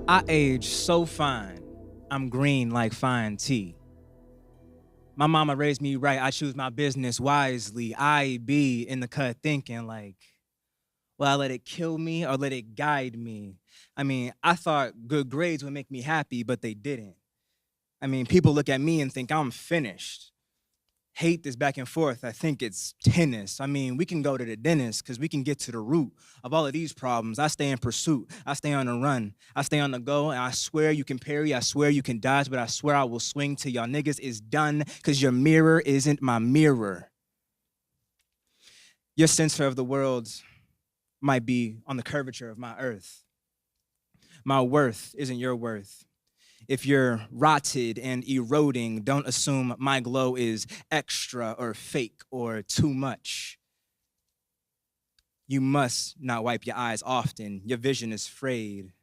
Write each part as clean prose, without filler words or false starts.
I age so fine. I'm green like fine tea. My mama raised me right. I choose my business wisely. I be in the cut thinking like, will I let it kill me or let it guide me? I mean, I thought good grades would make me happy, but they didn't. I mean, people look at me and think I'm finished. Hate this back and forth. I think it's tennis. I mean, we can go to the dentist because we can get to the root of all of these problems. I stay in pursuit. I stay on the run. I stay on the go. And I swear you can parry. I swear you can dodge, but I swear I will swing till y'all niggas is done because your mirror isn't my mirror. Your censor of the world might be on the curvature of my earth. My worth isn't your worth. If you're rotted and eroding, don't assume my glow is extra or fake or too much. You must not wipe your eyes often. Your vision is frayed.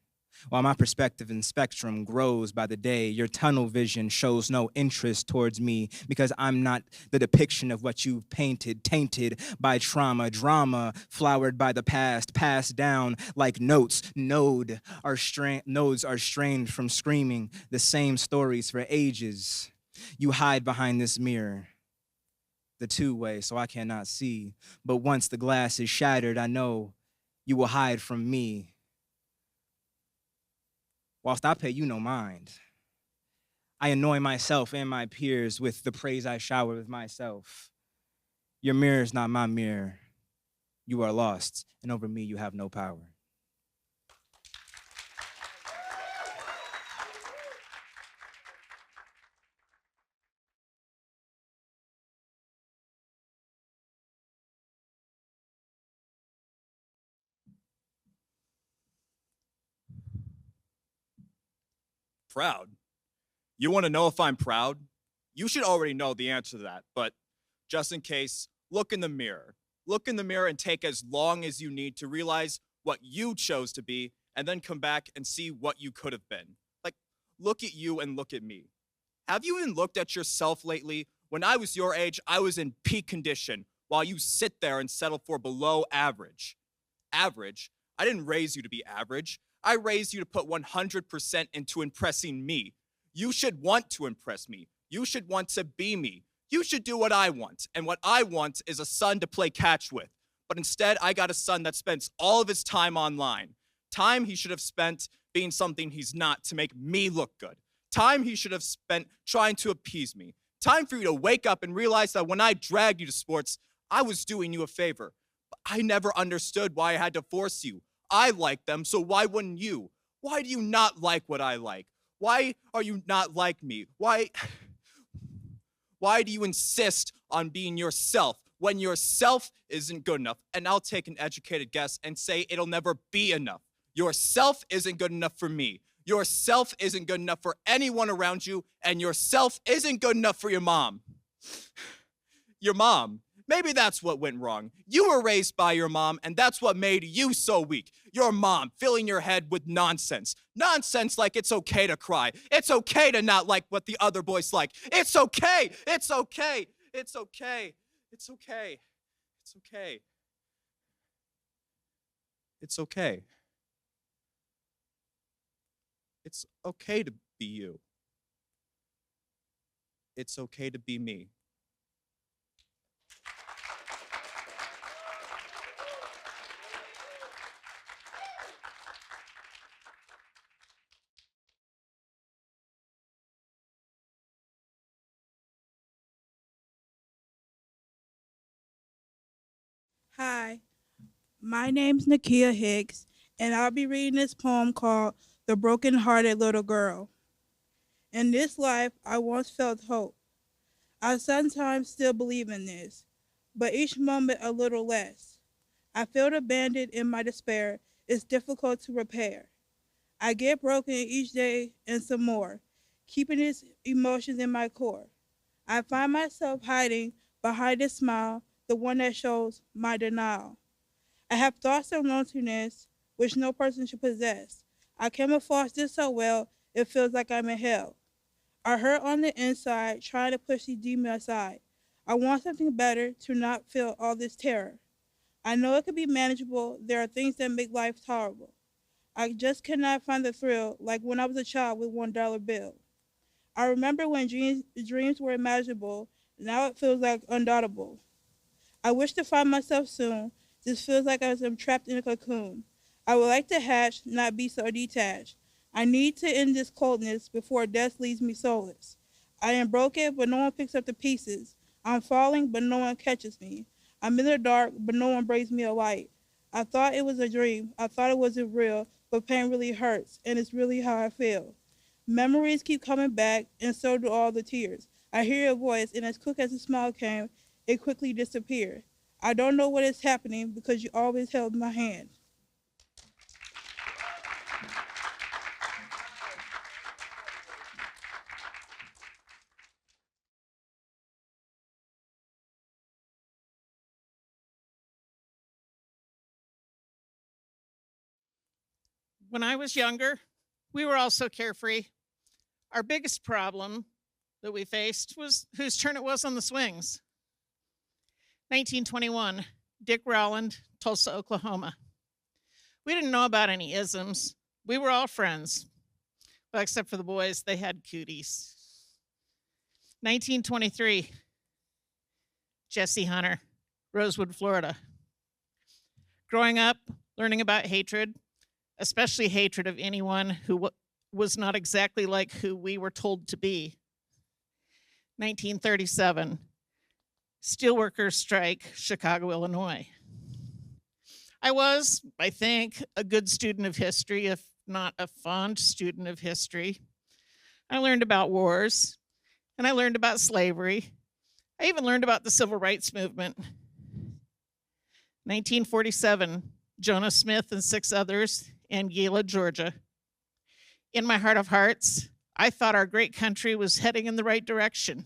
While my perspective and spectrum grows by the day, your tunnel vision shows no interest towards me because I'm not the depiction of what you've painted, tainted by trauma, drama flowered by the past, passed down like notes. Nodes are strained from screaming the same stories for ages. You hide behind this mirror, the two-way, so I cannot see. But once the glass is shattered, I know you will hide from me whilst I pay you no mind. I annoy myself and my peers with the praise I shower with myself. Your mirror is not my mirror. You are lost, and over me you have no power. Proud? You want to know if I'm proud? You should already know the answer to that, but just in case, look in the mirror. Look in the mirror and take as long as you need to realize what you chose to be, and then come back and see what you could have been. Like, look at you and look at me. Have you even looked at yourself lately? When I was your age, I was in peak condition, while you sit there and settle for below average. Average? I didn't raise you to be average. I raised you to put 100% into impressing me. You should want to impress me. You should want to be me. You should do what I want. And what I want is a son to play catch with. But instead, I got a son that spends all of his time online. Time he should have spent being something he's not to make me look good. Time he should have spent trying to appease me. Time for you to wake up and realize that when I dragged you to sports, I was doing you a favor. But I never understood why I had to force you. I like them, so why wouldn't you? Why do you not like what I like? Why are you not like me? Why do you insist on being yourself when yourself isn't good enough? And I'll take an educated guess and say it'll never be enough. Yourself isn't good enough for me. Yourself isn't good enough for anyone around you, and yourself isn't good enough for your mom. Your mom. Maybe that's what went wrong. You were raised by your mom, and that's what made you so weak. Your mom filling your head with nonsense. Nonsense like it's okay to cry. It's okay to not like what the other boys like. It's okay. It's okay. It's okay. It's okay. It's okay. It's okay. It's okay to be you. It's okay to be me. Hi, my name's Nakia Hicks, and I'll be reading this poem called The Broken Hearted Little Girl. In this life, I once felt hope. I sometimes still believe in this, but each moment a little less. I feel abandoned in my despair. It's difficult to repair. I get broken each day and some more, keeping these emotions in my core. I find myself hiding behind a smile, the one that shows my denial. I have thoughts of loneliness which no person should possess. I camouflage this so well, it feels like I'm in hell. I hurt on the inside, trying to push these demons aside. I want something better to not feel all this terror. I know it could be manageable. There are things that make life tolerable. I just cannot find the thrill like when I was a child with $1 bill. I remember when dreams were imaginable. Now it feels like undoubtable. I wish to find myself soon. This feels like I am trapped in a cocoon. I would like to hatch, not be so detached. I need to end this coldness before death leaves me soulless. I am broken, but no one picks up the pieces. I'm falling, but no one catches me. I'm in the dark, but no one brings me a light. I thought it was a dream. I thought it wasn't real, but pain really hurts, and it's really how I feel. Memories keep coming back, and so do all the tears. I hear your voice, and as quick as the smile came, it quickly disappeared. I don't know what is happening because you always held my hand. When I was younger, we were all so carefree. Our biggest problem that we faced was whose turn it was on the swings. 1921, Dick Rowland, Tulsa, Oklahoma. We didn't know about any isms. We were all friends. Well, except for the boys, they had cooties. 1923, Jesse Hunter, Rosewood, Florida. Growing up, learning about hatred, especially hatred of anyone who was not exactly like who we were told to be. 1937, steelworkers strike, Chicago, Illinois. I was, I think, a good student of history, if not a fond student of history. I learned about wars, and I learned about slavery. I even learned about the civil rights movement. 1947, Jonah Smith and 6 others, Anguilla, Georgia. In my heart of hearts, I thought our great country was heading in the right direction.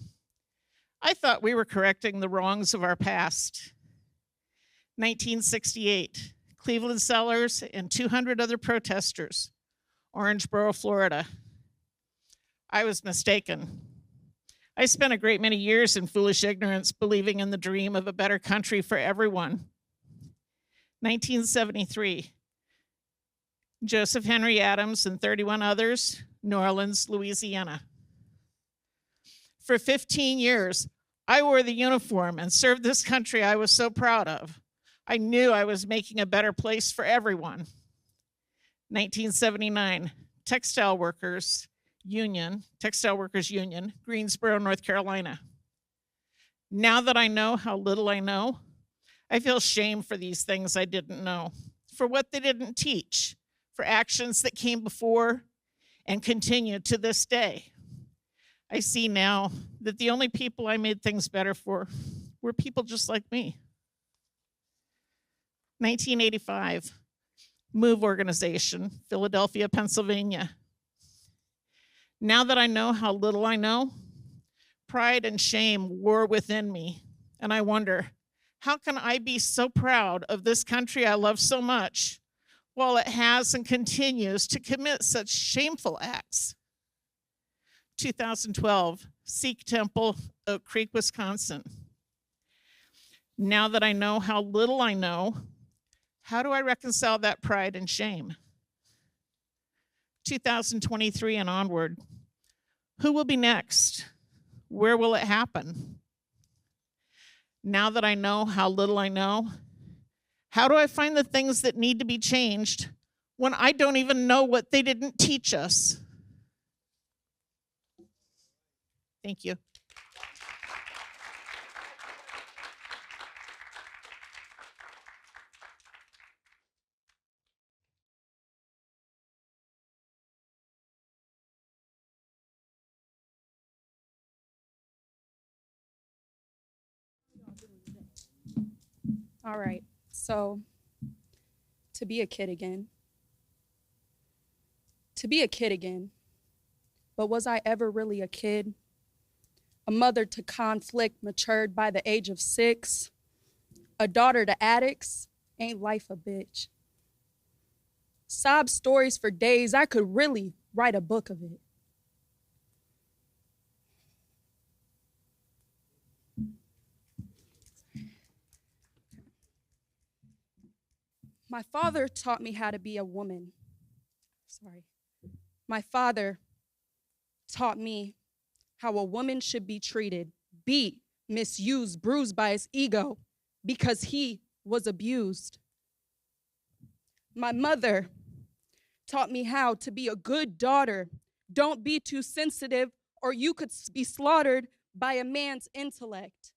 I thought we were correcting the wrongs of our past. 1968, Cleveland Sellers and 200 other protesters, Orangeboro, Florida. I was mistaken. I spent a great many years in foolish ignorance, believing in the dream of a better country for everyone. 1973, Joseph Henry Adams and 31 others, New Orleans, Louisiana. For 15 years, I wore the uniform and served this country I was so proud of. I knew I was making a better place for everyone. 1979, Textile Workers Union, Greensboro, North Carolina. Now that I know how little I know, I feel shame for these things I didn't know, for what they didn't teach, for actions that came before and continue to this day. I see now that the only people I made things better for were people just like me. 1985, MOVE organization, Philadelphia, Pennsylvania. Now that I know how little I know, pride and shame war within me, and I wonder, how can I be so proud of this country I love so much while it has and continues to commit such shameful acts? 2012, Sikh Temple, Oak Creek, Wisconsin. Now that I know how little I know, how do I reconcile that pride and shame? 2023 and onward, who will be next? Where will it happen? Now that I know how little I know, how do I find the things that need to be changed when I don't even know what they didn't teach us? Thank you. All right. So, to be a kid again. To be a kid again. But was I ever really a kid? A mother to conflict, matured by the age of 6. A daughter to addicts. Ain't life a bitch? Sob stories for days. I could really write a book of it. My father taught me how to be a woman, sorry. My father taught me how a woman should be treated, beat, misused, bruised by his ego because he was abused. My mother taught me how to be a good daughter. Don't be too sensitive, or you could be slaughtered by a man's intellect.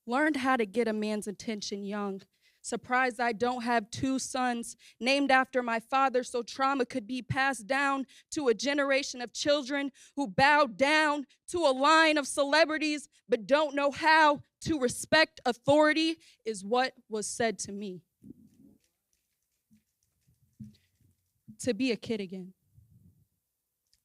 Learned how to get a man's attention young. Surprised I don't have two sons named after my father so trauma could be passed down to a generation of children who bow down to a line of celebrities but don't know how to respect authority, is what was said to me. To be a kid again.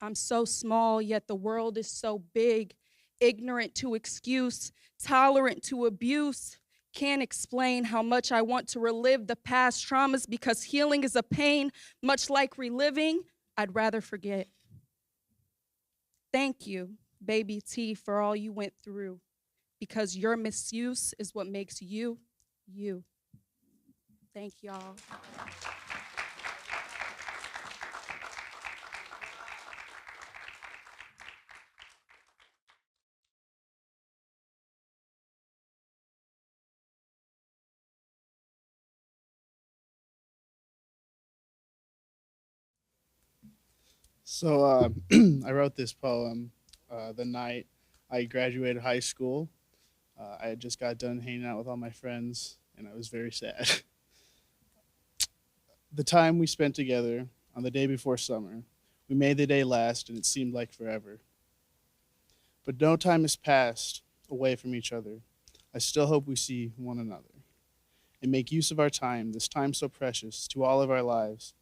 I'm so small, yet the world is so big, ignorant to excuse, tolerant to abuse. Can't explain how much I want to relive the past traumas because healing is a pain, much like reliving, I'd rather forget. Thank you, baby T, for all you went through, because your misuse is what makes you, you. Thank y'all. So I wrote this poem the night I graduated high school. I had just got done hanging out with all my friends, and I was very sad. The time we spent together on the day before summer, we made the day last, and it seemed like forever. But no time has passed away from each other. I still hope we see one another and make use of our time, this time so precious to all of our lives.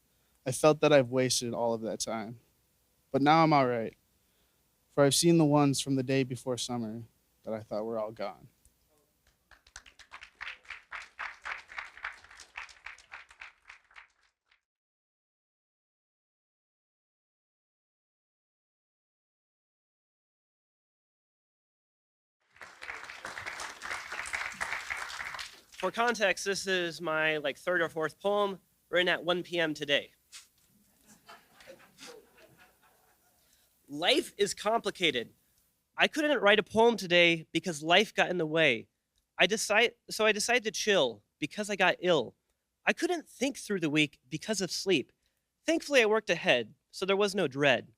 I felt that I've wasted all of that time. But now I'm all right, for I've seen the ones from the day before summer that I thought were all gone. For context, this is my third or fourth poem written at 1 p.m. today. Life is complicated. I couldn't write a poem today because life got in the way. So I decided to chill because I got ill. I couldn't think through the week because of sleep. Thankfully, I worked ahead, so there was no dread.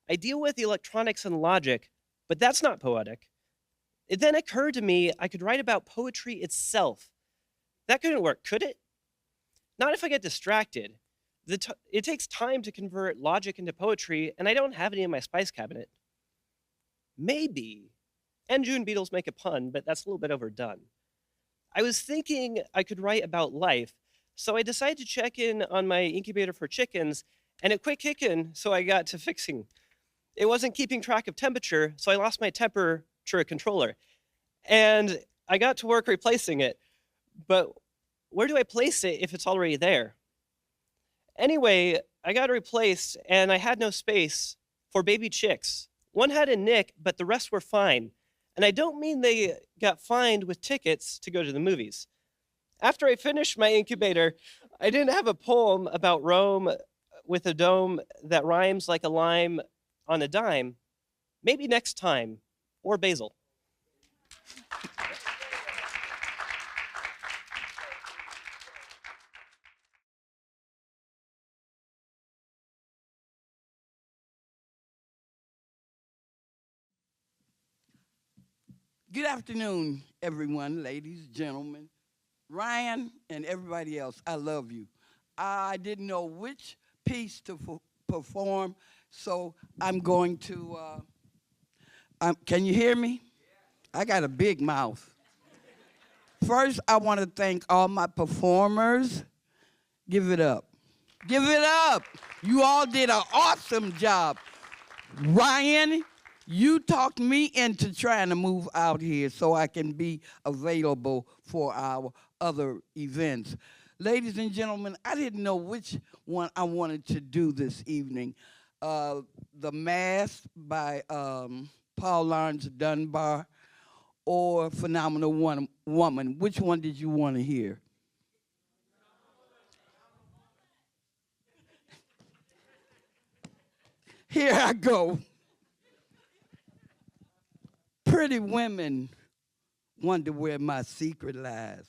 I deal with electronics and logic, but that's not poetic. It then occurred to me I could write about poetry itself. That couldn't work, could it? Not if I get distracted. It takes time to convert logic into poetry, and I don't have any in my spice cabinet. Maybe, and June Beetles make a pun, but that's a little bit overdone. I was thinking I could write about life, so I decided to check in on my incubator for chickens, and it quit kicking, so I got to fixing. It wasn't keeping track of temperature, so I lost my temperature controller, and I got to work replacing it. But where do I place it if it's already there? Anyway, I got it replaced, and I had no space for baby chicks. One had a nick, but the rest were fine. And I don't mean they got fined with tickets to go to the movies. After I finished my incubator, I didn't have a poem about Rome with a dome that rhymes like a lime on a dime. Maybe next time, or basil. Good afternoon, everyone, ladies, gentlemen, Ryan, and everybody else. I love you. I didn't know which piece to perform, so I'm going to, can you hear me? I got a big mouth. First, I want to thank all my performers. Give it up. Give it up. You all did an awesome job. Ryan, you talked me into trying to move out here so I can be available for our other events. Ladies and gentlemen, I didn't know which one I wanted to do this evening. The Mask by Paul Laurence Dunbar or Phenomenal Woman. Which one did you want to hear? Here I go. Pretty women wonder where my secret lies.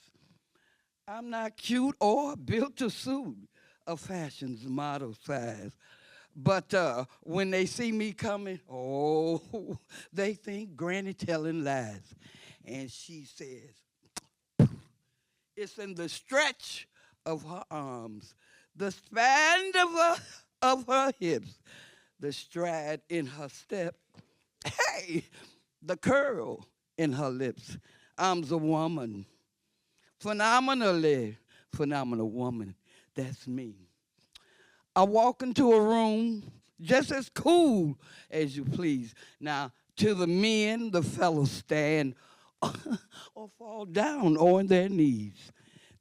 I'm not cute or built to suit a fashion's model size. But when they see me coming, oh, they think Granny telling lies. And she says, it's in the stretch of her arms, the span of her hips, the stride in her step. Hey, the curl in her lips. I'm the woman, phenomenally phenomenal woman. That's me. I walk into a room just as cool as you please. Now, to the men, the fellows stand or fall down on their knees.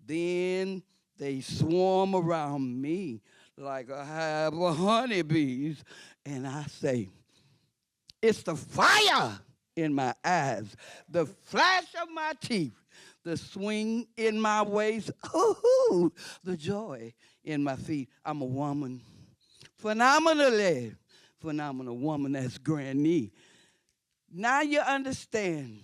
Then they swarm around me like a hive of honeybees. And I say, it's the fire in my eyes, the flash of my teeth, the swing in my waist, ooh, the joy in my feet. I'm a woman, phenomenally phenomenal woman. That's Granny. Now you understand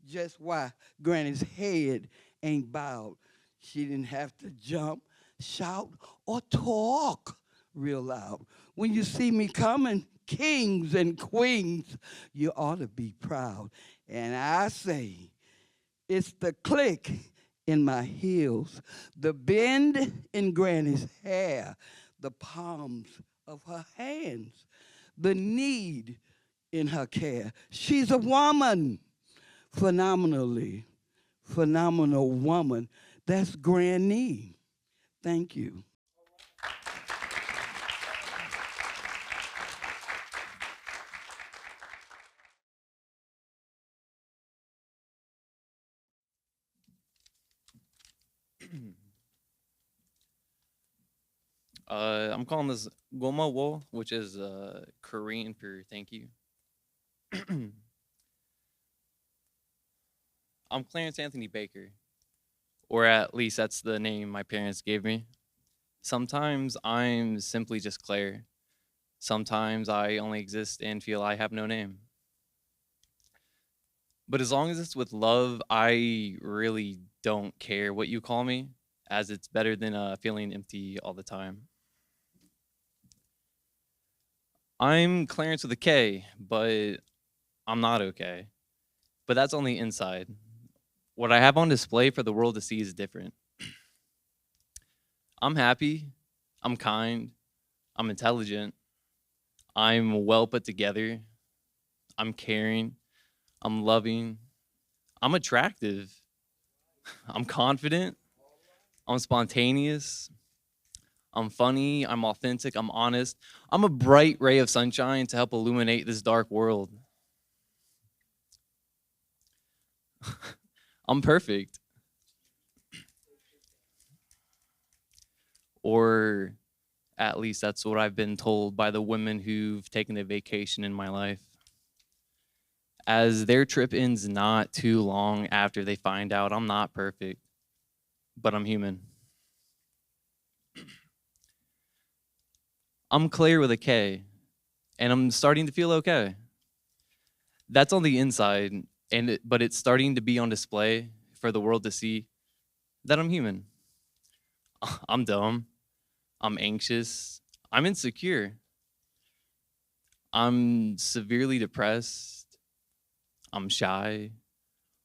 just why Granny's head ain't bowed. She didn't have to jump, shout, or talk real loud. When you see me coming, kings and queens, you ought to be proud. And I say, it's the click in my heels, the bend in Granny's hair, the palms of her hands, the need in her care. She's a woman, phenomenally phenomenal woman. That's Granny. Thank you. I'm calling this Goma Wo, which is Korean for thank you. I'm Clarence Anthony Baker, or at least that's the name my parents gave me. Sometimes I'm simply just Claire. Sometimes I only exist and feel I have no name. But as long as it's with love, I really don't care what you call me, as it's better than feeling empty all the time. I'm Clarence with a K, but I'm not okay. But that's on the inside. What I have on display for the world to see is different. I'm happy, I'm kind, I'm intelligent, I'm well put together, I'm caring, I'm loving, I'm attractive, I'm confident, I'm spontaneous, I'm funny, I'm authentic, I'm honest. I'm a bright ray of sunshine to help illuminate this dark world. I'm perfect. Or at least that's what I've been told by the women who've taken a vacation in my life. As their trip ends not too long after they find out I'm not perfect, but I'm human. I'm Claire with a K, and I'm starting to feel okay. That's on the inside, but it's starting to be on display for the world to see that I'm human. I'm dumb. I'm anxious. I'm insecure. I'm severely depressed. I'm shy.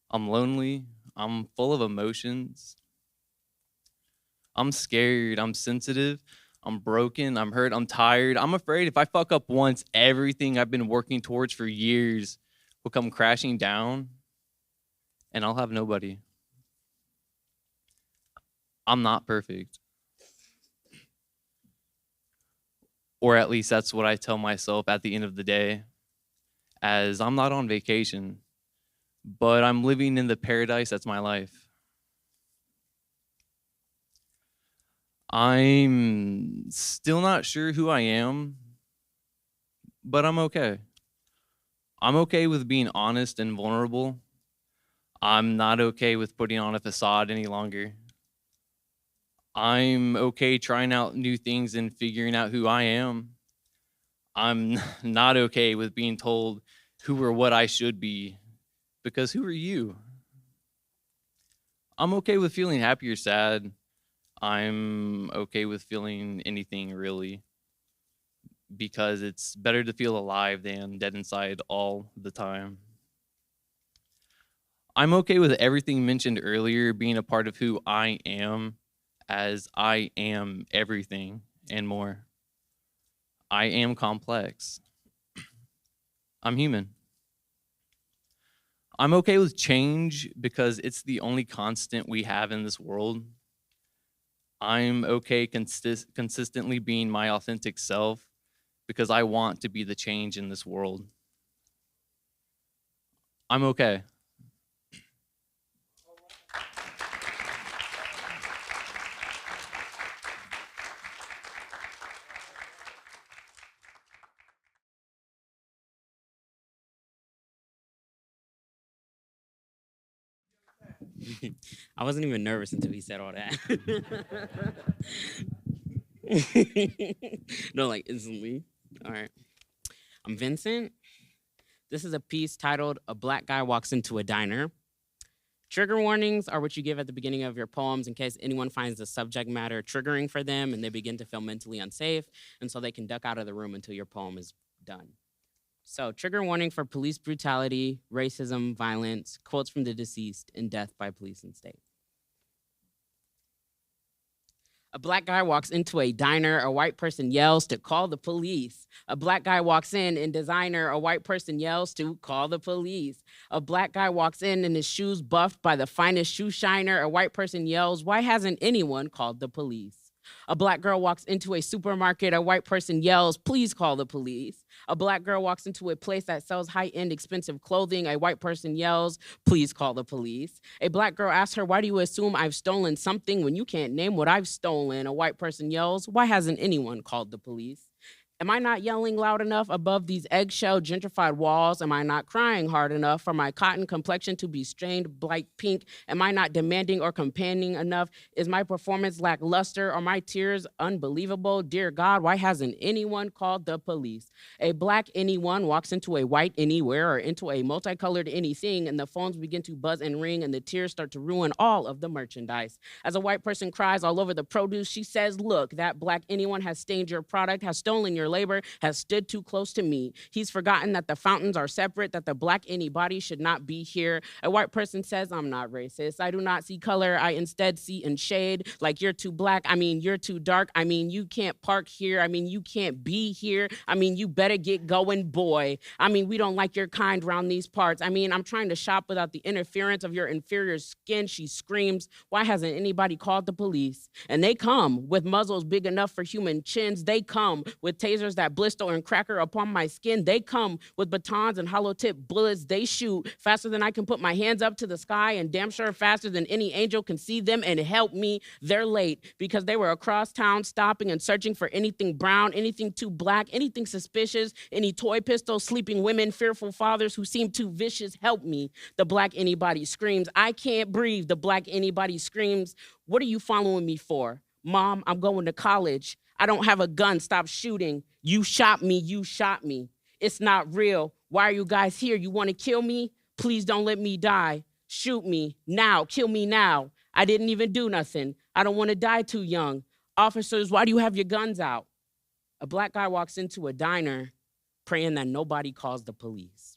I'm lonely. I'm full of emotions. I'm scared. I'm sensitive. I'm broken, I'm hurt, I'm tired. I'm afraid if I fuck up once, everything I've been working towards for years will come crashing down and I'll have nobody. I'm not perfect. Or at least that's what I tell myself at the end of the day, as I'm not on vacation, but I'm living in the paradise that's my life. I'm still not sure who I am, but I'm okay. I'm okay with being honest and vulnerable. I'm not okay with putting on a facade any longer. I'm okay trying out new things and figuring out who I am. I'm not okay with being told who or what I should be, because who are you? I'm okay with feeling happy or sad. I'm okay with feeling anything really, because it's better to feel alive than dead inside all the time. I'm okay with everything mentioned earlier being a part of who I am, as I am everything and more. I am complex. I'm human. I'm okay with change because it's the only constant we have in this world. I'm okay consistently being my authentic self because I want to be the change in this world. I'm okay. I wasn't even nervous until he said all that. No, like instantly. All right. I'm Vincent. This is a piece titled A Black Guy Walks into a Diner. Trigger warnings are what you give at the beginning of your poems in case anyone finds the subject matter triggering for them and they begin to feel mentally unsafe, and so they can duck out of the room until your poem is done. So, trigger warning for police brutality, racism, violence, quotes from the deceased, and death by police and state. A black guy walks into a diner, a white person yells to call the police. A black guy walks in designer, a white person yells to call the police. A black guy walks in his shoes buffed by the finest shoe shiner, a white person yells, why hasn't anyone called the police? A black girl walks into a supermarket, a white person yells, please call the police. A black girl walks into a place that sells high-end expensive clothing, a white person yells, please call the police. A black girl asks her, why do you assume I've stolen something when you can't name what I've stolen? A white person yells, why hasn't anyone called the police? Am I not yelling loud enough above these eggshell gentrified walls? Am I not crying hard enough for my cotton complexion to be stained bright pink? Am I not demanding or campaigning enough? Is my performance lackluster? Are my tears unbelievable? Dear God, why hasn't anyone called the police? A black anyone walks into a white anywhere or into a multicolored anything, and the phones begin to buzz and ring, and the tears start to ruin all of the merchandise. As a white person cries all over the produce, she says, look, that black anyone has stained your product, has stolen your labor, has stood too close to me. He's forgotten that the fountains are separate, that the black anybody should not be here. A white person says, I'm not racist. I do not see color. I instead see in shade. Like you're too black. I mean, you're too dark. I mean, you can't park here. I mean, you can't be here. I mean, you better get going, boy. I mean, we don't like your kind around these parts. I mean, I'm trying to shop without the interference of your inferior skin. She screams, why hasn't anybody called the police? And they come with muzzles big enough for human chins. They come with tasers that blister and cracker upon my skin. They come with batons and hollow tip bullets. They shoot faster than I can put my hands up to the sky, and damn sure faster than any angel can see them and help me. They're late because they were across town stopping and searching for anything brown, anything too black, anything suspicious, any toy pistols, sleeping women, fearful fathers who seem too vicious. Help me. The black anybody screams. I can't breathe. The black anybody screams. What are you following me for? Mom, I'm going to college. I don't have a gun. Stop shooting. You shot me. You shot me. It's not real. Why are you guys here? You want to kill me? Please don't let me die. Shoot me now. Kill me now. I didn't even do nothing. I don't want to die too young. Officers, why do you have your guns out? A black guy walks into a diner praying that nobody calls the police.